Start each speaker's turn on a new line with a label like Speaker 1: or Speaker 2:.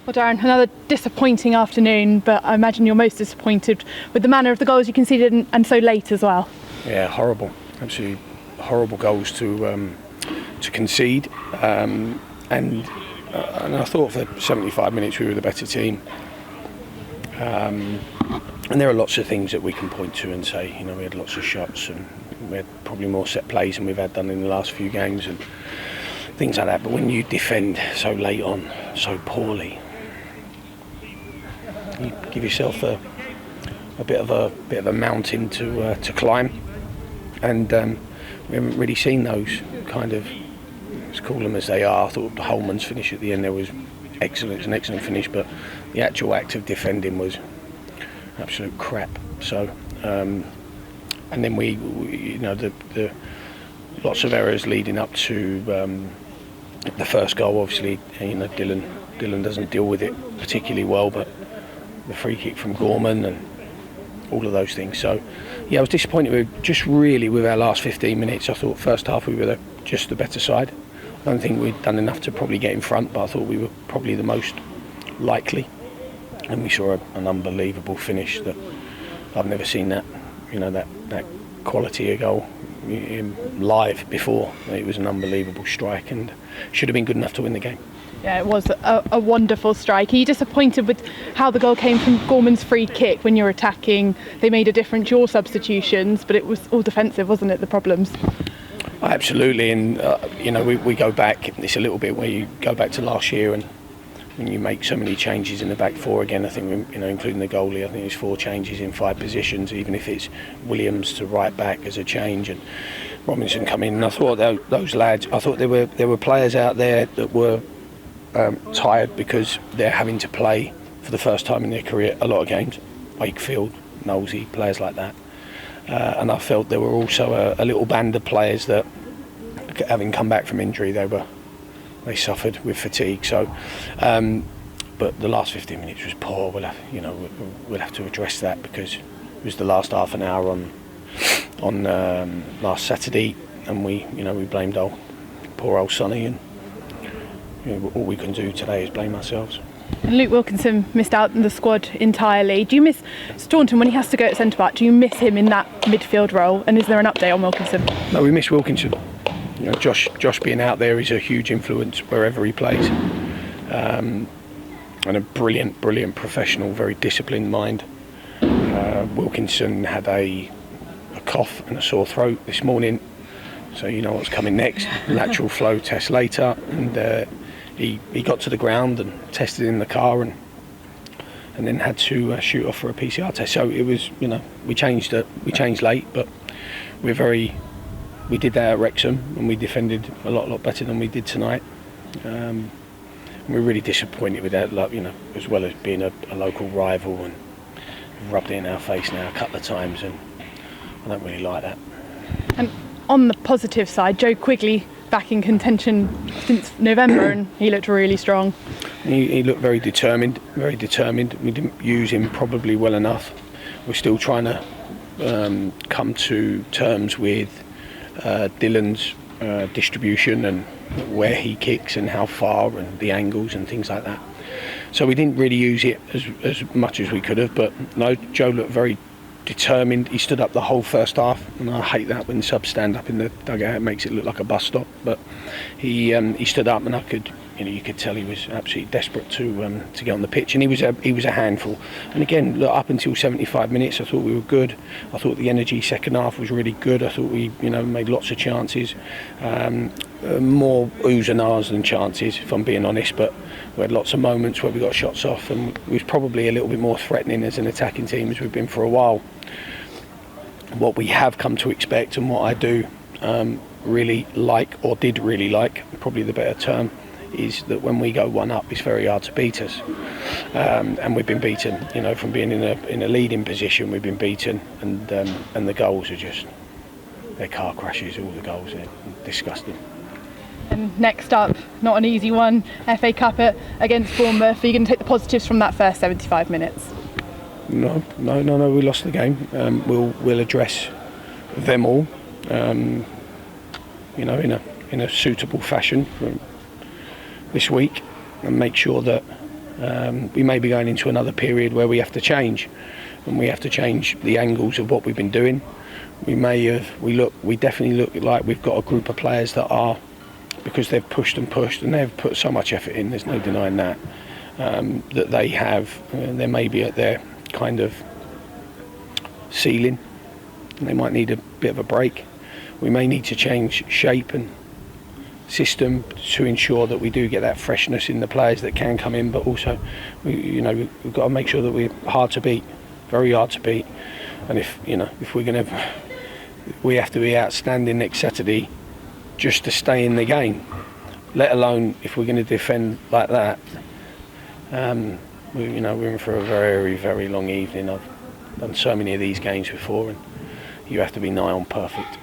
Speaker 1: Well, Darren, another disappointing afternoon, but I imagine you're most disappointed with the manner of the goals you conceded and so late as well.
Speaker 2: Yeah, horrible. Absolutely horrible goals to concede. And I thought for 75 minutes we were the better team. And there are lots of things that we can point to and say, we had lots of shots and we had probably more set plays than we've had done in the last few games and things like that. But when you defend so late on, so poorly, you give yourself a bit of a mountain to climb, and we haven't really seen those kind of, as cool them as they are. I thought the Holman's finish at the end there was excellent. It's an excellent finish, but the actual act of defending was absolute crap. So, and then we the lots of errors leading up to the first goal. Obviously, Dylan doesn't deal with it particularly well, but the free kick from Gorman and all of those things. So, yeah, I was disappointed with our last 15 minutes. I thought first half we were just the better side. I don't think we'd done enough to probably get in front, but I thought we were probably the most likely. And we saw an unbelievable finish that I've never seen that quality of goal live before. It was an unbelievable strike and should have been good enough to win the game.
Speaker 1: Yeah, it was a wonderful strike. Are you disappointed with how the goal came from Gorman's free kick when you're attacking? They made a difference, your substitutions, but it was all defensive, wasn't it, the problems?
Speaker 2: Absolutely, and we go back, it's a little bit where you go back to last year and when you make so many changes in the back four again, I think, including the goalie, I think there's 4 changes in 5 positions, even if it's Williams to right back as a change and Robinson come in. And I thought those lads, I thought there were players out there that were tired because they're having to play for the first time in their career a lot of games. Wakefield, Knowlesy, players like that. And I felt there were also a little band of players that, having come back from injury, they suffered with fatigue. So, but the last 15 minutes was poor. We'll have to address that because it was the last half an hour on last Saturday, and we blamed poor old Sonny, and all we can do today is blame ourselves.
Speaker 1: And Luke Wilkinson missed out in the squad entirely. Do you miss Staunton when he has to go at centre back? Do you miss him in that midfield role? And is there an update on Wilkinson?
Speaker 2: No, we miss Wilkinson. Josh being out there is a huge influence wherever he plays, and a brilliant professional, very disciplined mind. Wilkinson had a cough and a sore throat this morning, so you know what's coming next. Lateral flow test later, and he got to the ground and tested in the car and then had to shoot off for a PCR test. So it was, we changed late, but we did that at Wrexham and we defended a lot better than we did tonight. We're really disappointed with that, as well as being a local rival, and rubbed it in our face now a couple of times, and I don't really like that.
Speaker 1: And on the positive side, Joe Quigley back in contention since November, and he looked really strong.
Speaker 2: He looked very determined. We didn't use him probably well enough. We're still trying to come to terms with Dylan's distribution and where he kicks and how far and the angles and things like that. So we didn't really use it as much as we could have, but no, Joe looked very determined. He stood up the whole first half, and I hate that when subs stand up in the dugout. It makes it look like a bus stop, but he stood up, and you could tell he was absolutely desperate to get on the pitch, and he was a handful. And again, look, up until 75 minutes, I thought we were good. I thought the energy second half was really good. I thought we made lots of chances, more oohs and ahs than chances, if I'm being honest. But we had lots of moments where we got shots off, and we was probably a little bit more threatening as an attacking team as we've been for a while. What we have come to expect, and what I do really like, or did really like, probably the better term, is that when we go one up, it's very hard to beat us, and we've been beaten. From being in a leading position, we've been beaten, and the goals are they're car crashes. All the goals are disgusting.
Speaker 1: And next up, not an easy one, FA Cup against Bournemouth. Are you going to take the positives from that first 75 minutes?
Speaker 2: No. We lost the game. We'll address them all, in a suitable fashion from this week, and make sure that we may be going into another period where we have to change, and we have to change the angles of what we've been doing. We definitely look like we've got a group of players that are, because they've pushed and they've put so much effort in, there's no denying that, that they may be at their kind of ceiling, and they might need a bit of a break. We may need to change shape and system to ensure that we do get that freshness in the players that can come in, but also we've got to make sure that we're hard to beat, very hard to beat. And if we have to be outstanding next Saturday just to stay in the game, let alone if we're going to defend like that. We're in for a very, very long evening. I've done so many of these games before, and you have to be nigh on perfect.